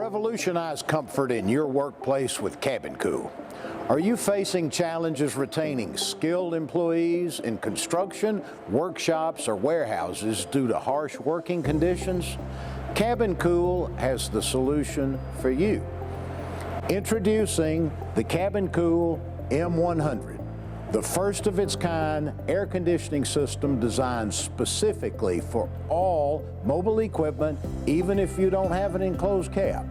Revolutionize comfort in your workplace with Cabin Cool. Are you facing challenges retaining skilled employees in construction, workshops, or warehouses due to harsh working conditions? Cabin Cool has the solution for you. Introducing the Cabin Cool M100, the first of its kind air conditioning system designed specifically for all mobile equipment, even if you don't have an enclosed cab.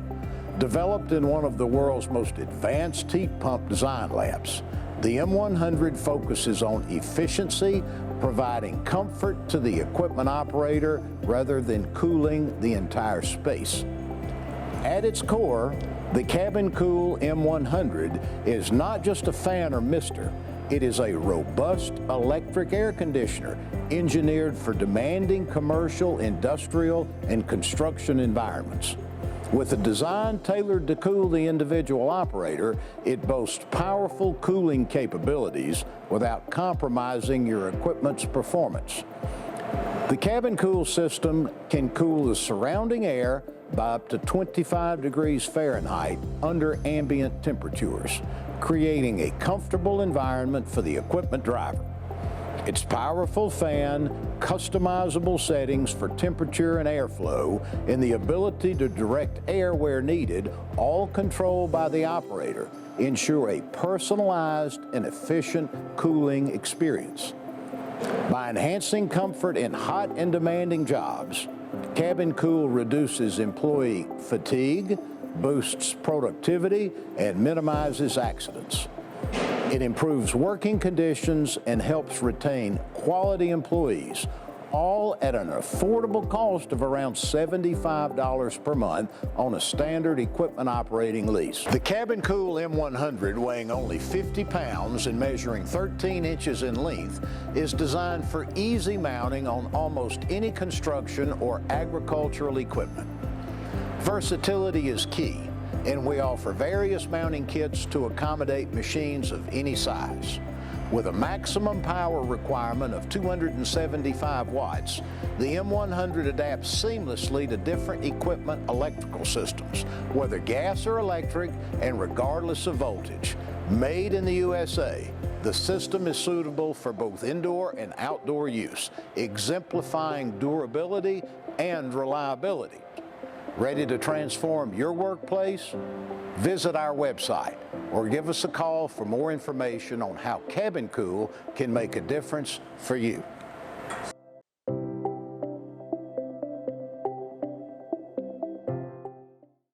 Developed in one of the world's most advanced heat pump design labs, the M100 focuses on efficiency, providing comfort to the equipment operator rather than cooling the entire space. At its core, the Cabin Cool M100 is not just a fan or mister. It is a robust electric air conditioner engineered for demanding commercial, industrial, and construction environments. With a design tailored to cool the individual operator, it boasts powerful cooling capabilities without compromising your equipment's performance. The Cabin Cool system can cool the surrounding air by up to 25 degrees Fahrenheit under ambient temperatures, creating a comfortable environment for the equipment driver. Its powerful fan, customizable settings for temperature and airflow, and the ability to direct air where needed, all controlled by the operator, ensure a personalized and efficient cooling experience. By enhancing comfort in hot and demanding jobs, Cabin Cool reduces employee fatigue, boosts productivity, and minimizes accidents. It improves working conditions and helps retain quality employees, all at an affordable cost of around $75 per month on a standard equipment operating lease. The Cabin Cool M100, weighing only 50 pounds and measuring 13 inches in length, is designed for easy mounting on almost any construction or agricultural equipment. Versatility is key, and we offer various mounting kits to accommodate machines of any size. With a maximum power requirement of 275 watts, the M100 adapts seamlessly to different equipment electrical systems, whether gas or electric, and regardless of voltage. Made in the USA, the system is suitable for both indoor and outdoor use, exemplifying durability and reliability. Ready to transform your workplace? Visit our website or give us a call for more information on how Cabin Cool can make a difference for you.